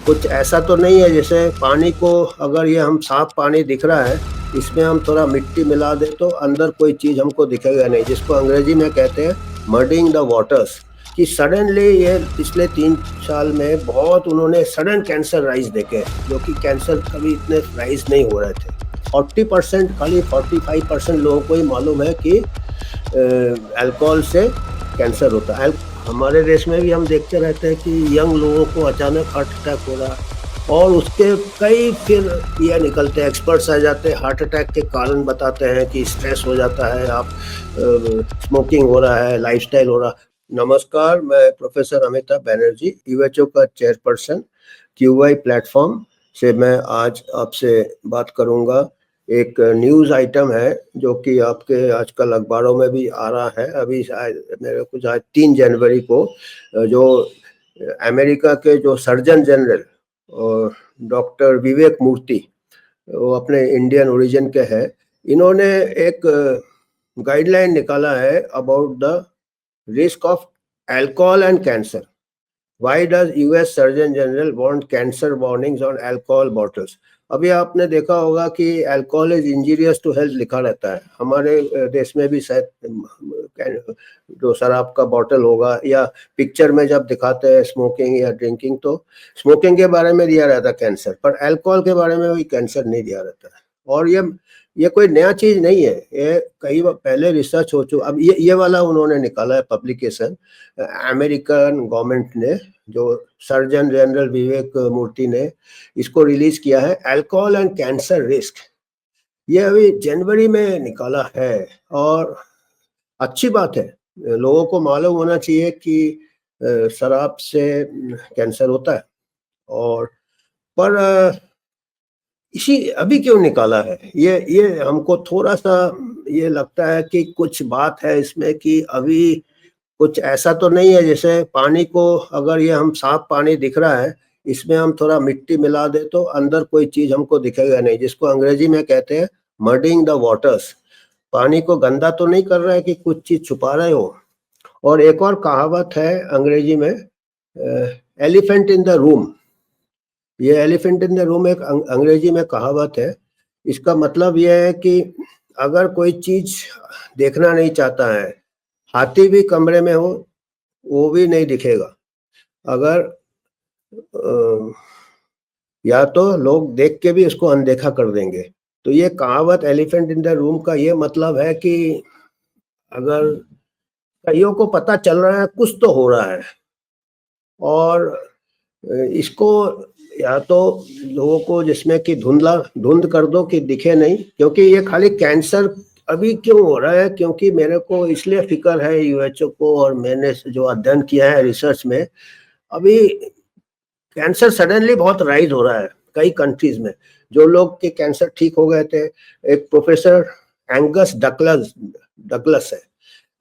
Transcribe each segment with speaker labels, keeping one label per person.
Speaker 1: कुछ ऐसा तो नहीं है जैसे पानी को, अगर ये हम साफ पानी दिख रहा है, इसमें हम थोड़ा मिट्टी मिला दें तो अंदर कोई चीज़ हमको दिखेगा नहीं, जिसको अंग्रेजी में कहते हैं मडिंग द वाटर्स। कि सडनली ये पिछले 3 साल में बहुत उन्होंने सडन कैंसर राइज देखे, जो कि कैंसर कभी इतने राइज नहीं हो रहे थे। 40%, खाली 45% लोगों को ही मालूम है कि अल्कोहल से कैंसर होता है। हमारे देश में भी हम देखते रहते हैं कि यंग लोगों को अचानक हार्ट अटैक हो रहा है, और उसके कई फिर ये निकलते हैं, एक्सपर्ट्स आ जाते हैं, हार्ट अटैक के कारण बताते हैं कि स्ट्रेस हो जाता है, आप स्मोकिंग हो रहा है, लाइफस्टाइल हो रहा है। नमस्कार, मैं प्रोफेसर अमिताभ बैनर्जी, यूएचओ का चेयरपर्सन, क्यूआई प्लेटफॉर्म से मैं आज आपसे बात करूंगा। एक न्यूज़ आइटम है जो कि आपके आजकल अखबारों में भी आ रहा है। अभी शायद मेरे को आज 3 जनवरी को जो अमेरिका के जो सर्जन जनरल और डॉक्टर विवेक मूर्ति, वो अपने इंडियन ओरिजिन के हैं, इन्होंने एक गाइडलाइन निकाला है about the risk of alcohol and cancer. Why does US surgeon general want cancer warnings on alcohol bottles? अभी आपने देखा होगा कि alcohol is injurious to health लिखा रहता है। हमारे देश में भी शायद जो शराब का बॉटल होगा, या पिक्चर में जब दिखाते हैं स्मोकिंग या ड्रिंकिंग, तो स्मोकिंग के बारे में दिया रहता है कैंसर, पर अल्कोहल के बारे में भी कैंसर नहीं दिया रहता है। और ये कोई नया चीज नहीं है, ये कई बार पहले रिसर्च हो चुका। अब ये वाला उन्होंने निकाला है पब्लिकेशन, अमेरिकन गवर्नमेंट ने, जो सर्जन जनरल विवेक मूर्ति ने इसको रिलीज किया है, अल्कोहल एंड कैंसर रिस्क। ये अभी जनवरी में निकाला है, और अच्छी बात है। लोगों को मालूम होना चाहिए कि शराब से कैंसर होता है, और पर इसी अभी क्यों निकाला है, ये हमको थोड़ा सा ये लगता है कि कुछ बात है इसमें, कि अभी कुछ ऐसा तो नहीं है जैसे पानी को, अगर ये हम साफ पानी दिख रहा है, इसमें हम थोड़ा मिट्टी मिला दे तो अंदर कोई चीज हमको दिखेगा नहीं, जिसको अंग्रेजी में कहते हैं मडिंग द वाटर्स। पानी को गंदा तो नहीं कर रहा है कि कुछ चीज छुपा रहे हो। और एक और कहावत है अंग्रेजी में, एलिफेंट इन द रूम। ये एलिफेंट इन द रूम एक अंग्रेजी में कहावत है। इसका मतलब यह है कि अगर कोई चीज देखना नहीं चाहता है, हाथी भी कमरे में हो वो भी नहीं दिखेगा। अगर या तो लोग देख के भी उसको अनदेखा कर देंगे। तो ये कहावत एलिफेंट इन द रूम का ये मतलब है कि अगर कईयों को पता चल रहा है कुछ तो हो रहा है, और इसको या तो लोगों को जिसमें कि धुंध कर दो कि दिखे नहीं, क्योंकि ये खाली कैंसर अभी क्यों हो रहा है, क्योंकि मेरे को इसलिए फिक्र है यूएचओ को, और मैंने जो अध्ययन किया है रिसर्च में, अभी कैंसर सडनली बहुत राइज हो रहा है कई कंट्रीज में। जो लोग के कैंसर ठीक हो गए थे, एक प्रोफेसर एंगस डगलस है,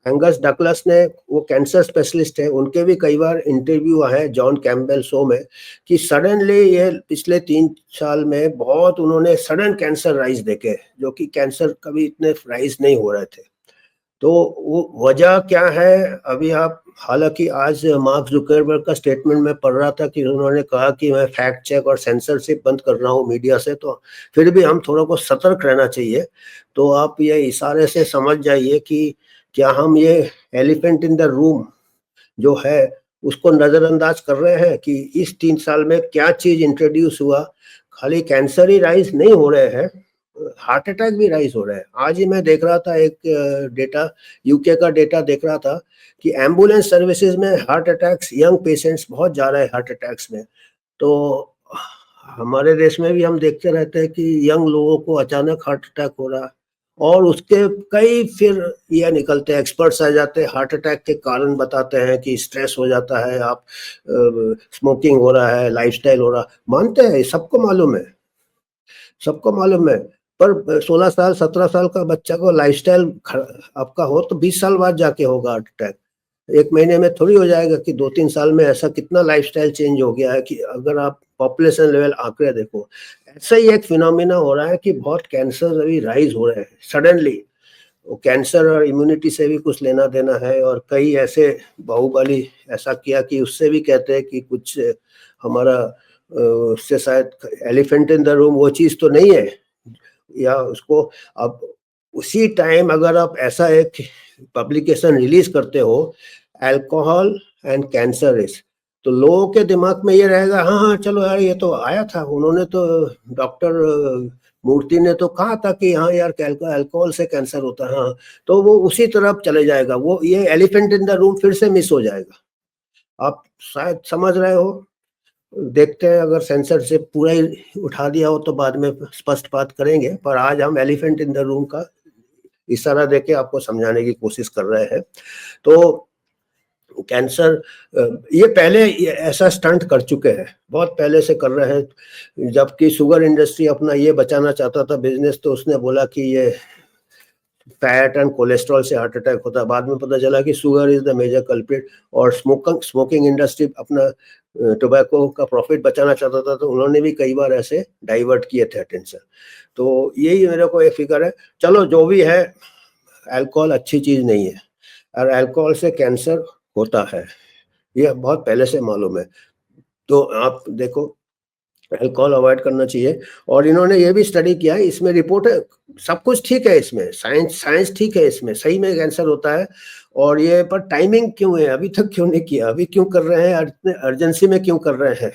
Speaker 1: एंगस डगलस ने, वो कैंसर स्पेशलिस्ट है, उनके भी कई बार इंटरव्यू आए हैं जॉन कैम्पबेल शो में, कि सडनली ये पिछले 3 साल में बहुत उन्होंने सडन कैंसर राइज देखे, जो कि कैंसर कभी इतने राइज नहीं हो रहे थे। तो वो वजह क्या है, अभी आप, हालांकि आज मार्क जुकरबर्ग का स्टेटमेंट में पढ़ रहा था कि उन्होंने कहा कि मैं फैक्ट चेक और सेंसरशिप बंद कर रहा हूँ मीडिया से, तो फिर भी हम थोड़ा को सतर्क रहना चाहिए। तो आप ये इशारे से समझ जाइए कि क्या हम ये एलिफेंट इन द रूम जो है उसको नजरअंदाज कर रहे हैं, कि इस 3 साल में क्या चीज इंट्रोड्यूस हुआ। खाली कैंसर ही राइज नहीं हो रहे हैं, हार्ट अटैक भी राइज हो रहे हैं। आज ही मैं देख रहा था एक डेटा, यूके का डेटा देख रहा था, कि एम्बुलेंस सर्विसेज में हार्ट अटैक्स, यंग पेशेंट्स बहुत जा रहे हैं हार्ट अटैक्स में। तो हमारे देश में भी हम देखते रहते हैं कि यंग लोगों को अचानक हार्ट अटैक हो रहा है, और उसके कई फिर ये निकलते हैं, एक्सपर्ट्स आ जाते हैं, हार्ट अटैक के कारण बताते हैं कि स्ट्रेस हो जाता है, आप स्मोकिंग हो रहा है, लाइफस्टाइल हो रहा है। मानते हैं, सबको मालूम है, सबको मालूम है। पर 16 साल 17 साल का बच्चा को लाइफस्टाइल आपका हो तो 20 साल बाद जाके होगा हार्ट अटैक। 1 महीने में थोड़ी हो जाएगा, कि 2-3 साल में ऐसा कितना लाइफस्टाइल चेंज हो गया है, कि अगर आप पॉपुलेशन लेवल आंकड़े देखो, ऐसा ही एक फिनोमिना हो रहा है कि बहुत कैंसर अभी राइज हो रहे हैं सडनली। वो कैंसर और इम्यूनिटी से भी कुछ लेना देना है, और कई ऐसे बाहुबली ऐसा किया कि उससे भी कहते हैं कि कुछ हमारा उससे शायद एलिफेंट इन द रूम वो चीज़ तो नहीं है, या उसको अब उसी टाइम अगर आप ऐसा एक पब्लिकेशन रिलीज करते हो, अल्कोहल एंड कैंसर रिस्क, तो लोगों के दिमाग में ये रहेगा, हाँ हाँ चलो यार ये तो आया था, उन्होंने तो डॉक्टर मूर्ति ने तो कहा था कि हाँ यार अल्कोहल से कैंसर होता है, हाँ, तो वो उसी तरफ चले जाएगा, वो ये एलिफेंट इन द रूम फिर से मिस हो जाएगा। आप शायद समझ रहे हो, देखते हैं अगर सेंसर से पूरा ही उठा दिया हो तो बाद में स्पष्ट बात करेंगे, पर आज हम एलिफेंट इन द रूम का इशारा देके आपको समझाने की कोशिश कर रहे हैं। तो कैंसर ये पहले ऐसा स्टंट कर चुके हैं, बहुत पहले से कर रहे हैं, जबकि शुगर इंडस्ट्री अपना ये बचाना चाहता था बिजनेस, तो उसने बोला कि ये फैट एंड कोलेस्ट्रॉल से हार्ट अटैक होता है, बाद में पता चला कि sugar is the major culprit, और स्मोकिंग इंडस्ट्री अपना टोबैको का प्रॉफिट बचाना चाहता था, तो उन्होंने भी कई बार ऐसे डाइवर्ट किए थे अटेंशन। तो यही मेरे को एक फिक्र है। चलो जो भी है, अल्कोहल अच्छी चीज़ नहीं है, और अल्कोहल से कैंसर होता है, ये बहुत पहले से मालूम है। तो आप देखो, अल्कोहल अवॉइड करना चाहिए। और इन्होंने ये भी स्टडी किया है, इसमें रिपोर्ट है, सब कुछ ठीक है इसमें, साइंस ठीक है इसमें, सही में कैंसर होता है। और ये पर टाइमिंग क्यों है, अभी तक क्यों नहीं किया, अभी क्यों कर रहे हैं, इतने अर्जेंसी में क्यों कर रहे हैं?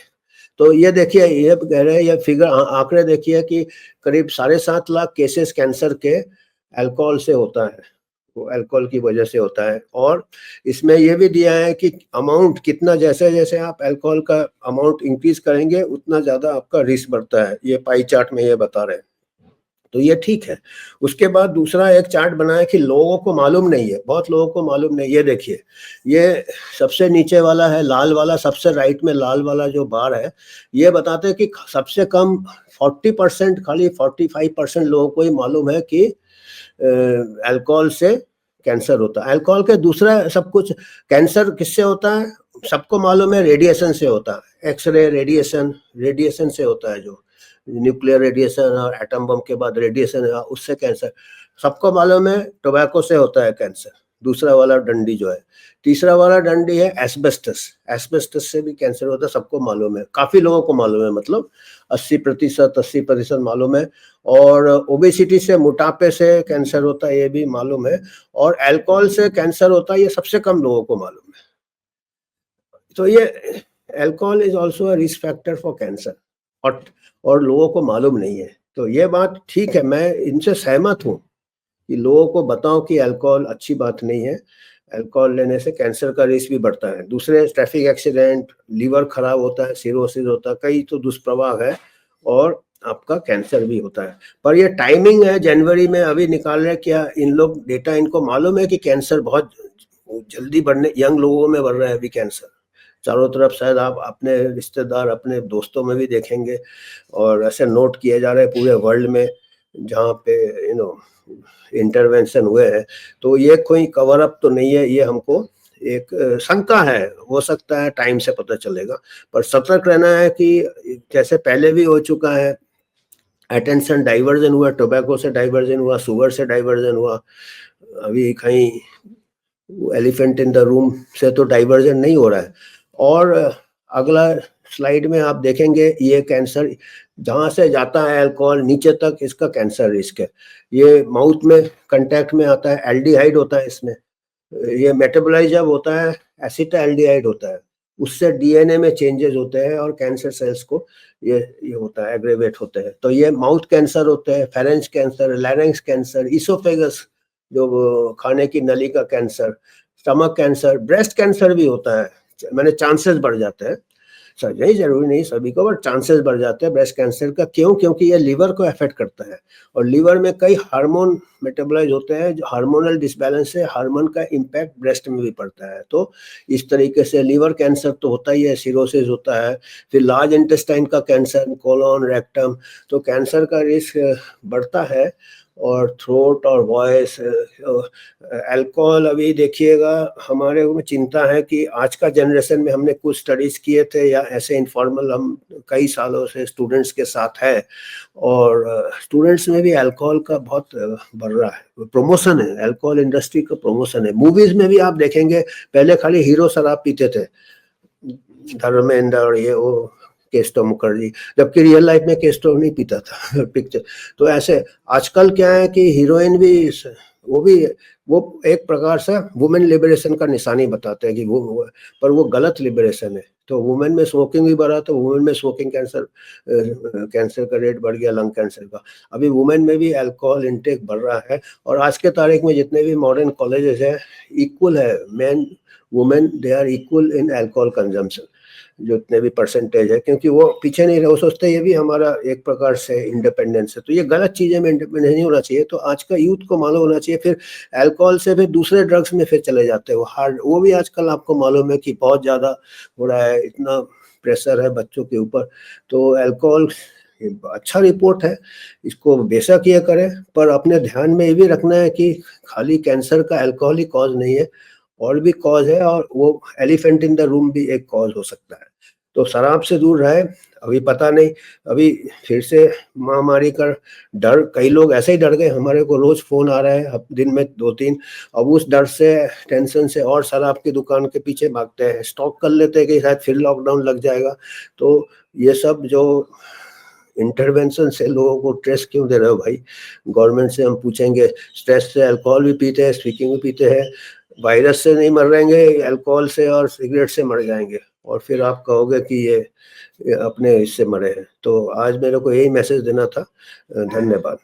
Speaker 1: तो ये देखिए, ये कह रहे हैं, ये फिगर आंकड़े देखिए कि करीब 7.5 लाख केसेस कैंसर के अल्कोहल से होता है, वो अल्कोहल की वजह से होता है। और इसमें ये भी दिया है कि अमाउंट कितना, जैसे जैसे आप अल्कोहल का अमाउंट इंक्रीज करेंगे उतना ज़्यादा आपका रिस्क बढ़ता है, ये पाई चार्ट में ये बता रहे हैं। तो ये ठीक है। उसके बाद दूसरा एक चार्ट बनाया कि लोगों को मालूम नहीं है, बहुत लोगों को मालूम नहीं। ये देखिए, ये सबसे नीचे वाला है लाल वाला, सबसे राइट में लाल वाला जो बार है, ये बताते हैं कि सबसे कम 40%, खाली 45% लोगों को ही मालूम है कि अल्कोहल से कैंसर होता है। अल्कोहल के दूसरा सब कुछ, कैंसर किससे होता है सबको मालूम है, रेडिएशन से होता है, एक्सरे रेडिएशन से होता है, जो न्यूक्लियर रेडिएशन और एटम बम के बाद रेडिएशन है, उससे कैंसर सबको मालूम है। टोबैको से होता है कैंसर, दूसरा वाला डंडी जो है। तीसरा वाला डंडी है एस्बेस्टस से भी कैंसर होता है, सबको मालूम है, काफी लोगों को मालूम है, मतलब 80% मालूम है। और ओबेसिटी से, मोटापे से कैंसर होता है, ये भी मालूम है। और अल्कोहल से कैंसर होता है, ये सबसे कम लोगों को मालूम है। तो ये alcohol is also a risk factor for cancer, और लोगों को मालूम नहीं है। तो ये बात ठीक है, मैं इनसे सहमत हूँ कि लोगों को बताओ कि अल्कोहल अच्छी बात नहीं है, अल्कोहल लेने से कैंसर का रिस्क भी बढ़ता है। दूसरे, ट्रैफिक एक्सीडेंट, लीवर खराब होता है, सिरोसिस होता है, कई तो दुष्प्रभाव है, और आपका कैंसर भी होता है। पर ये टाइमिंग है, जनवरी में अभी निकाल रहे, क्या इन लोग डेटा, इनको मालूम है कि कैंसर बहुत जल्दी बढ़ने, यंग लोगों में बढ़ रहा है अभी कैंसर चारों तरफ, शायद आप अपने रिश्तेदार, अपने दोस्तों में भी देखेंगे, और ऐसे नोट किए जा रहे हैं पूरे वर्ल्ड में जहाँ पे इंटरवेंशन हुए हैं। तो ये कोई कवर अप तो नहीं है, ये हमको एक शंका है, हो सकता है टाइम से पता चलेगा। पर सतर्क रहना है कि जैसे पहले भी हो चुका है, अटेंशन डाइवर्जन हुआ, टोबैको से डाइवर्जन हुआ, शुगर से डाइवर्जन हुआ, अभी कहीं एलिफेंट इन द रूम से तो डाइवर्जन नहीं हो रहा है। और अगला स्लाइड में आप देखेंगे, ये कैंसर जहाँ से जाता है अल्कोहल नीचे तक, इसका कैंसर रिस्क है। ये माउथ में कांटेक्ट में आता है, एल्डिहाइड होता है इसमें, ये मेटाबोलाइज जब होता है, एसिटाल्डिहाइड होता है, उससे डीएनए में चेंजेस होते हैं, और कैंसर सेल्स को ये होता है, एग्रेवेट होते हैं। तो ये माउथ कैंसर होते हैं, फेरेंज कैंसर, लैरिंक्स कैंसर, इसोफेगस जो खाने की नली का cancer, stomach cancer, breast cancer भी होता है, मैंने चांसेस बढ़ जाते हैं, सर्जरी जरूरी नहीं सभी को, बट चांसेस बढ़ जाते हैं ब्रेस्ट कैंसर का। क्यों? क्योंकि ये लीवर को अफेक्ट करता है, और लीवर में कई हार्मोन मेटाबोलाइज होते हैं, जो हार्मोनल डिसबैलेंस से हार्मोन का इम्पैक्ट ब्रेस्ट में भी पड़ता है। तो इस तरीके से लीवर कैंसर तो होता ही है, सिरोसिस होता है, फिर लार्ज इंटेस्टाइन का कैंसर, कोलोन, रेक्टम, तो कैंसर का रिस्क बढ़ता है। और थ्रोट और वॉइस, अल्कोहल, अभी देखिएगा हमारे में चिंता है कि आज का जनरेशन में, हमने कुछ स्टडीज किए थे, या ऐसे इनफॉर्मल हम कई सालों से स्टूडेंट्स के साथ है, और स्टूडेंट्स में भी अल्कोहल का बहुत बढ़ रहा है, प्रमोशन है, अल्कोहल इंडस्ट्री का प्रमोशन है। मूवीज में भी आप देखेंगे, पहले खाली हीरो शराब पीते थे, धर्मेंद्र और ये वो, केस्टो मुखर्जी, जबकि रियल लाइफ में केस्टो नहीं पीता था पिक्चर। तो ऐसे आजकल क्या है कि हीरोइन भी वो भी वो एक प्रकार से वुमेन लिबरेशन का निशानी बताते हैं कि वो पर वो गलत लिबरेशन है। तो वुमेन में स्मोकिंग भी बढ़ा, तो वुमेन में स्मोकिंग कैंसर का रेट बढ़ गया, लंग कैंसर का। अभी वुमेन में भी अल्कोहल इंटेक बढ़ रहा है, और आज के तारीख में जितने भी मॉडर्न कॉलेजेस हैं इक्वल है, men women they are equal in alcohol consumption, जितने भी परसेंटेज है, क्योंकि वो पीछे नहीं रहे, वो सोचते हैं ये भी हमारा एक प्रकार से इंडिपेंडेंस है। तो ये गलत चीज़ें में इंडिपेंडेंस नहीं होना चाहिए। तो आज का यूथ को मालूम होना चाहिए, फिर अल्कोहल से फिर दूसरे ड्रग्स में फिर चले जाते हैं, वो हार्ड, वो भी आजकल आपको मालूम है कि बहुत ज़्यादा हो रहा है, इतना प्रेशर है बच्चों के ऊपर। तो अल्कोहल अच्छा रिपोर्ट है, इसको बेशक ये करें, पर अपने ध्यान में ये भी रखना है कि खाली कैंसर का अल्कोहल ही कॉज नहीं है, और भी कॉज है, और वो एलिफेंट इन द रूम भी एक कॉज हो सकता है। तो शराब से दूर रहे। अभी पता नहीं, अभी फिर से महामारी का डर, कई लोग ऐसे ही डर गए, हमारे को रोज फोन आ रहा है दिन में 2-3। अब उस डर से, टेंशन से और शराब की दुकान के पीछे भागते हैं, स्टॉक कर लेते हैं कि शायद फिर लॉकडाउन लग जाएगा। तो ये सब जो इंटरवेंशन से लोगों को स्ट्रेस क्यों दे रहे हो भाई? गवर्नमेंट से हम पूछेंगे, स्ट्रेस से अल्कोहल भी पीते हैं, स्पीकिंग भी पीते हैं, वायरस से नहीं मर रहेंगे, अल्कोहल से और सिगरेट से मर जाएंगे, और फिर आप कहोगे कि ये अपने इससे मरे हैं। तो आज मेरे को यही मैसेज देना था। धन्यवाद।